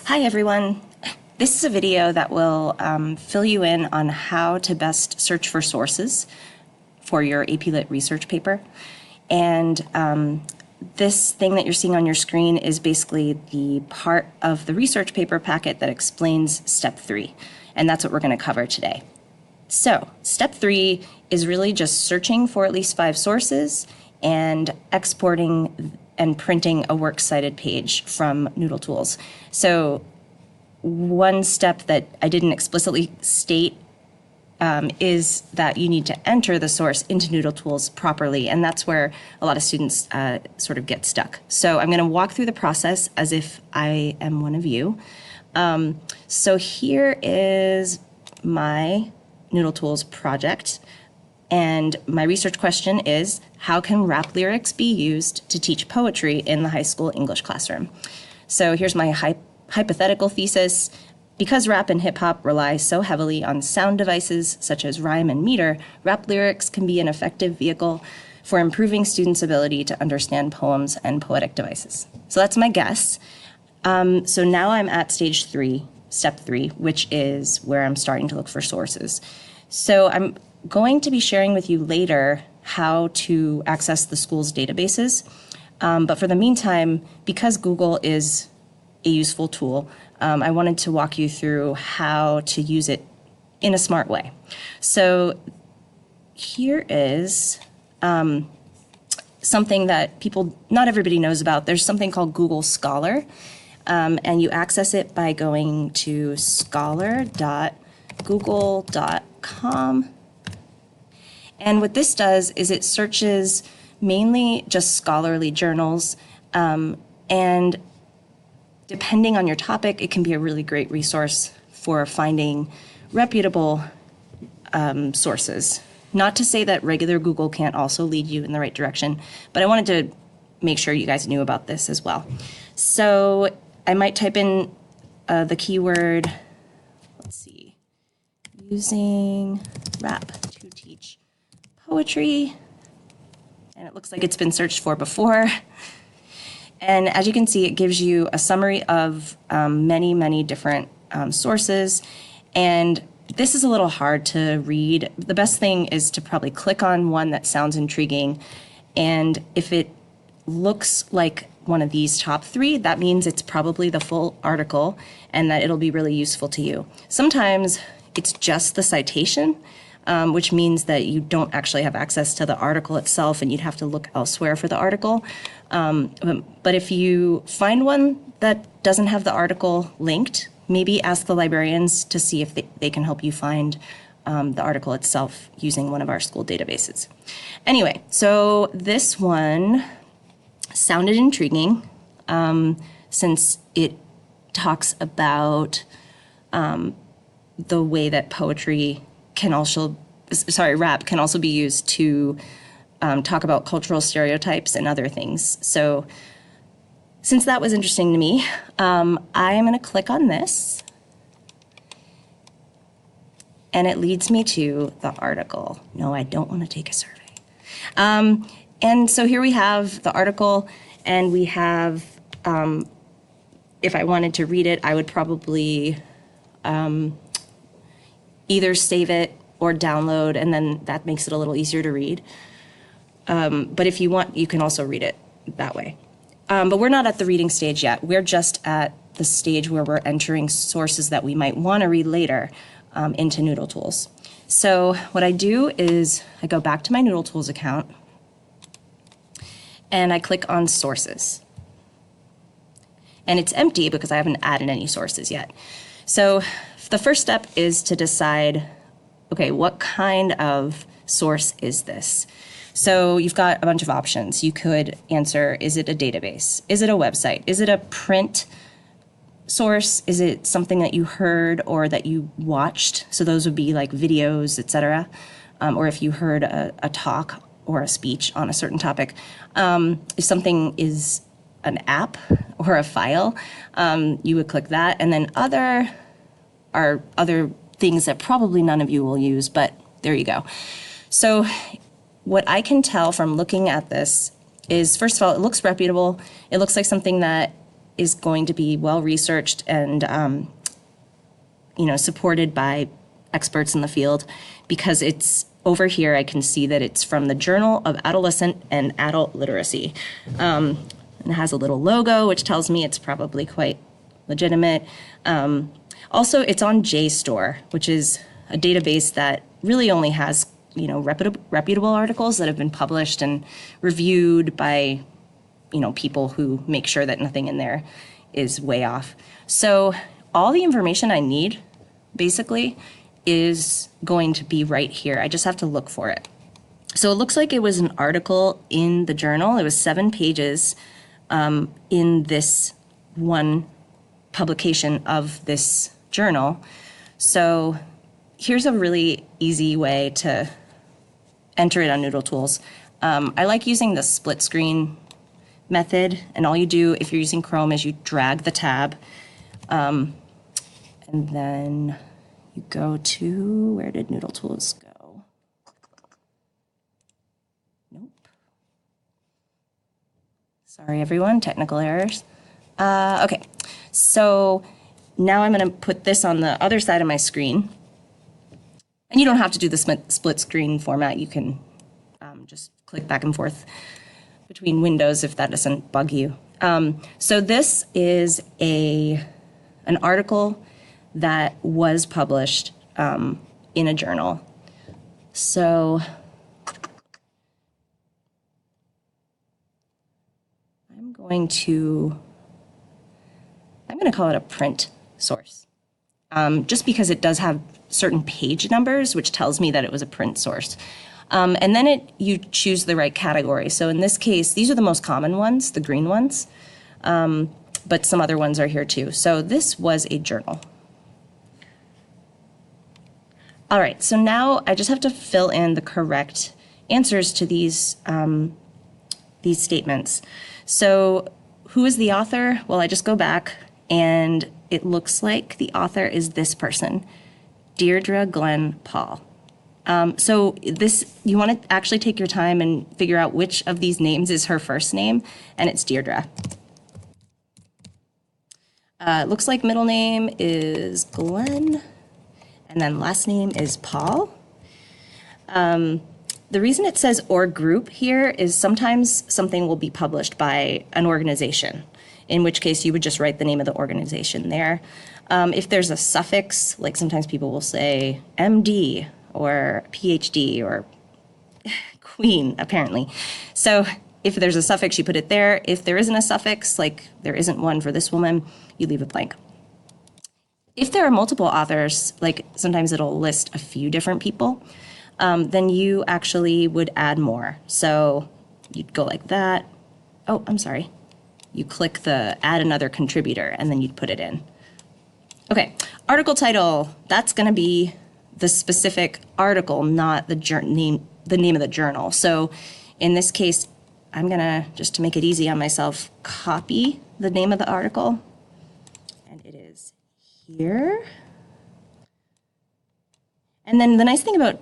Hi everyone. This is a video that will fill you in on how to best search for sources for your AP Lit research paper. And this thing that you're seeing on your screen is basically the part of the research paper packet that explains step 3. And that's what we're going to cover today. So step 3 is really just searching for at least 5 sources and exporting and printing a Works Cited page from NoodleTools. So one step that I didn't explicitly state is that you need to enter the source into NoodleTools properly, and that's where a lot of students sort of get stuck. So I'm going to walk through the process as if I am one of you. So here is my NoodleTools project. And my research question is, how can rap lyrics be used to teach poetry in the high school English classroom? So here's my hypothetical thesis. Because rap and hip hop rely so heavily on sound devices such as rhyme and meter, rap lyrics can be an effective vehicle for improving students' ability to understand poems and poetic devices. So that's my guess. So now I'm at stage 3, step 3, which is where I'm starting to look for sources. So I'm going to be sharing with you later how to access the school's databases. But for the meantime, because Google is a useful tool, I wanted to walk you through how to use it in a smart way. So here is something that not everybody knows about. There's something called Google Scholar, and you access it by going to scholar.google.com. And what this does is it searches mainly just scholarly journals, and depending on your topic, it can be a really great resource for finding reputable sources. Not to say that regular Google can't also lead you in the right direction, but I wanted to make sure you guys knew about this as well. So I might type in the keyword, let's see, using rap to teach poetry, and it looks like it's been searched for before. And as you can see, it gives you a summary of many different sources. And this is a little hard to read. The best thing is to probably click on one that sounds intriguing. And if it looks like one of these top 3, that means it's probably the full article and that it'll be really useful to you. Sometimes it's just the citation, which means that you don't actually have access to the article itself and you'd have to look elsewhere for the article. But if you find one that doesn't have the article linked, maybe ask the librarians to see if they can help you find the article itself using one of our school databases. Anyway, so this one sounded intriguing since it talks about the way that rap can also be used to talk about cultural stereotypes and other things. So since that was interesting to me, I am going to click on this, and it leads me to the article. No, I don't want to take a survey. And so here we have the article, and we have, if I wanted to read it, I would probably either save it or download, and then that makes it a little easier to read. But if you want, you can also read it that way. But we're not at the reading stage yet. We're just at the stage where we're entering sources that we might want to read later into NoodleTools. So what I do is I go back to my NoodleTools account, and I click on Sources. And it's empty because I haven't added any sources yet. So the first step is to decide, okay, what kind of source is this? So you've got a bunch of options. You could answer, is it a database? Is it a website? Is it a print source? Is it something that you heard or that you watched? So those would be like videos, etc. Or if you heard a talk or a speech on a certain topic. If something is an app or a file, you would click that. And then other are other things that probably none of you will use, but there you go. So what I can tell from looking at this is, first of all, it looks reputable. It looks like something that is going to be well researched and supported by experts in the field, because it's over here. I can see that it's from the Journal of Adolescent and Adult Literacy. And it has a little logo, which tells me it's probably quite legitimate. Also, it's on JSTOR, which is a database that really only has reputable articles that have been published and reviewed by people who make sure that nothing in there is way off. So all the information I need, basically, is going to be right here. I just have to look for it. So it looks like it was an article in the journal. It was 7 pages in this one publication of this journal. So here's a really easy way to enter it on NoodleTools. I like using the split screen method, and all you do if you're using Chrome is you drag the tab, and then you go to, where did NoodleTools go? Nope. Sorry, everyone, technical errors. Okay, so now I'm going to put this on the other side of my screen. And you don't have to do the split screen format. You can just click back and forth between windows if that doesn't bug you. So this is an article that was published in a journal. So I'm going to call it a print source, just because it does have certain page numbers, which tells me that it was a print source. And then you choose the right category. So in this case, these are the most common ones, the green ones, but some other ones are here too. So this was a journal. All right, so now I just have to fill in the correct answers to these statements. So who is the author? Well, I just go back, and it looks like the author is this person, Deirdre Glenn Paul. So you want to actually take your time and figure out which of these names is her first name, and it's Deirdre. It looks like middle name is Glenn, and then last name is Paul. The reason it says or group here is sometimes something will be published by an organization, in which case you would just write the name of the organization there. If there's a suffix, like sometimes people will say MD or PhD or Queen, apparently. So if there's a suffix, you put it there. If there isn't a suffix, like there isn't one for this woman, you leave it blank. If there are multiple authors, like sometimes it'll list a few different people, then you actually would add more. So you'd go like that. Oh, I'm sorry. You click the add another contributor, and then you'd put it in. Okay, article title, that's going to be the specific article, not the name of the journal. So in this case, I'm going to, just to make it easy on myself, copy the name of the article. And it is here. And then the nice thing about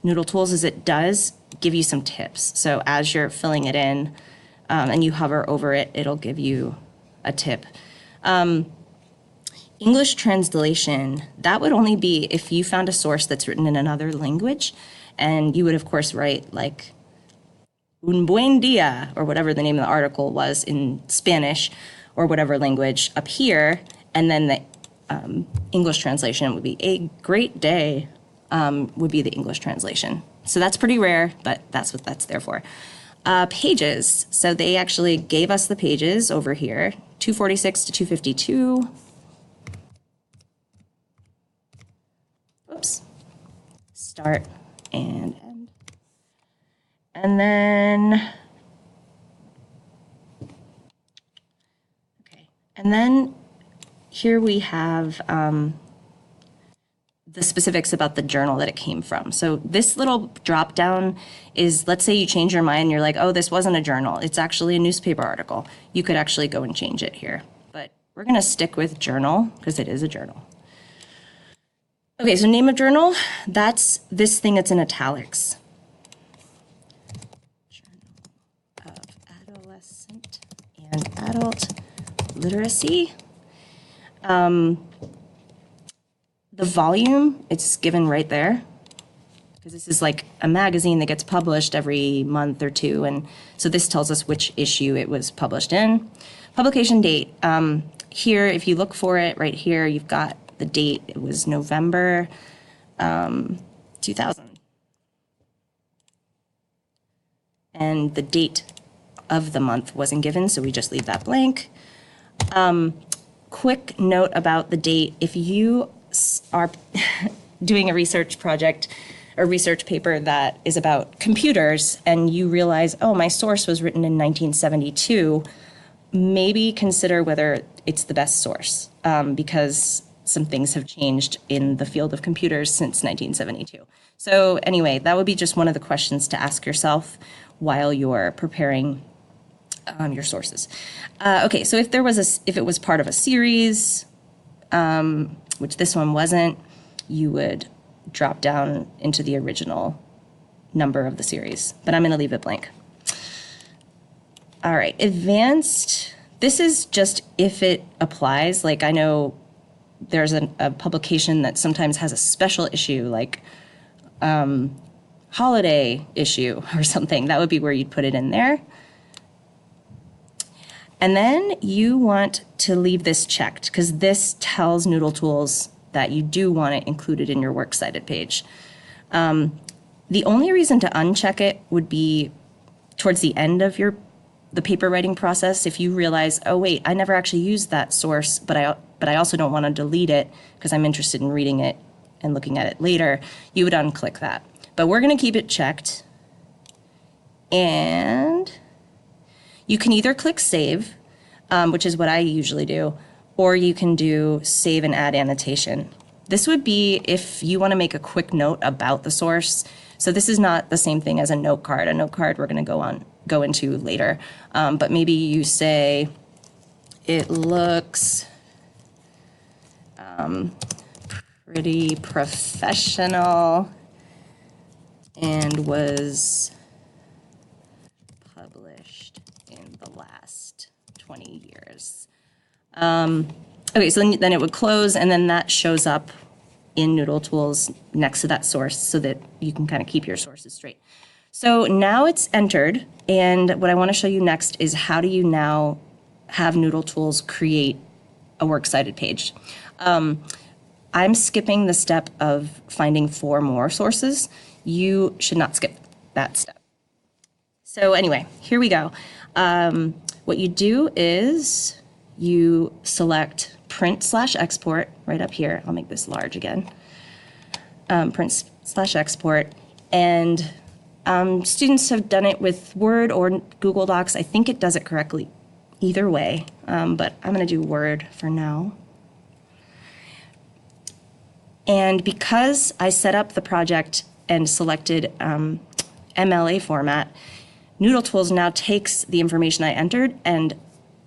NoodleTools is it does give you some tips. So as you're filling it in and you hover over it, it'll give you a tip. English translation, that would only be if you found a source that's written in another language, and you would, of course, write like un buen dia, or whatever the name of the article was in Spanish, or whatever language up here, and then the English translation would be a great day, would be the English translation. So that's pretty rare, but that's what that's there for. Pages, so they actually gave us the pages over here, 246 to 252. Oops. Start and end. And then, okay, and then here we have the specifics about the journal that it came from. So this little drop down is, let's say you change your mind, you're like, oh, this wasn't a journal, it's actually a newspaper article. You could actually go and change it here. But we're gonna stick with journal because it is a journal. Okay, so name of journal, that's this thing that's in italics. Journal of Adolescent and Adult literacy. The volume, it's given right there, because this is like a magazine that gets published every month or two, and so this tells us which issue it was published in. Publication date, here, if you look for it right here, you've got the date. It was November 2000. And the date of the month wasn't given, so we just leave that blank. Quick note about the date. If you are doing a research project or research paper that is about computers and you realize, oh, my source was written in 1972, maybe consider whether it's the best source, because some things have changed in the field of computers since 1972. So anyway, that would be just one of the questions to ask yourself while you're preparing your sources. Okay, so if it was part of a series, which this one wasn't, you would drop down into the original number of the series, but I'm going to leave it blank. All right, advanced, this is just if it applies. Like, I know there's a publication that sometimes has a special issue, like holiday issue or something. That would be where you'd put it in there. And then you want to leave this checked, because this tells NoodleTools that you do want it included in your Works Cited page. The only reason to uncheck it would be towards the end of the paper writing process. If you realize, oh wait, I never actually used that source, but I also don't want to delete it because I'm interested in reading it and looking at it later, you would unclick that. But we're going to keep it checked. And you can either click save, which is what I usually do, or you can do save and add annotation. This would be if you want to make a quick note about the source. So this is not the same thing as a note card. A note card we're going to go into later. But maybe you say, it looks pretty professional and was published in the last 20 years. Okay, so then it would close, and then that shows up in NoodleTools next to that source so that you can kind of keep your sources straight. So now it's entered, and what I want to show you next is how do you now have NoodleTools create a Works Cited page. I'm skipping the step of finding 4 more sources. You should not skip that step. So anyway, here we go. What you do is you select print/export right up here. I'll make this large again. Print/export. And students have done it with Word or Google Docs. I think it does it correctly either way, but I'm going to do Word for now. And because I set up the project and selected MLA format, NoodleTools now takes the information I entered and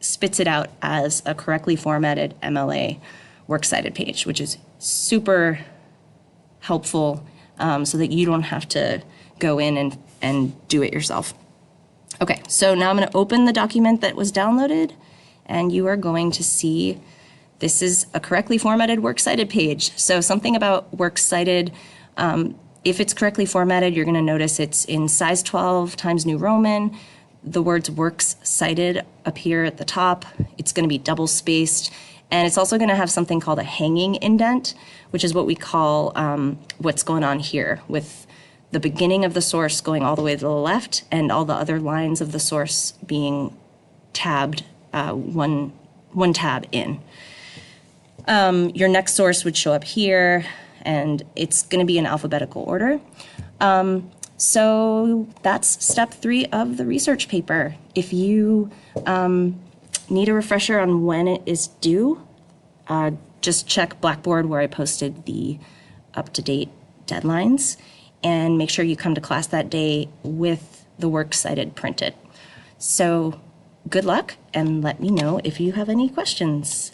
spits it out as a correctly formatted MLA Works Cited page, which is super helpful so that you don't have to go in and do it yourself. Okay, so now I'm going to open the document that was downloaded, and you are going to see this is a correctly formatted Works Cited page. So something about Works Cited, if it's correctly formatted, you're going to notice it's in size 12 Times New Roman. The words Works Cited appear at the top. It's going to be double spaced. And it's also going to have something called a hanging indent, which is what we call what's going on here, with the beginning of the source going all the way to the left and all the other lines of the source being tabbed one tab in. Your next source would show up here, and it's going to be in alphabetical order. So that's step 3 of the research paper. If you need a refresher on when it is due, just check Blackboard where I posted the up-to-date deadlines, and make sure you come to class that day with the Works Cited printed. So good luck, and let me know if you have any questions.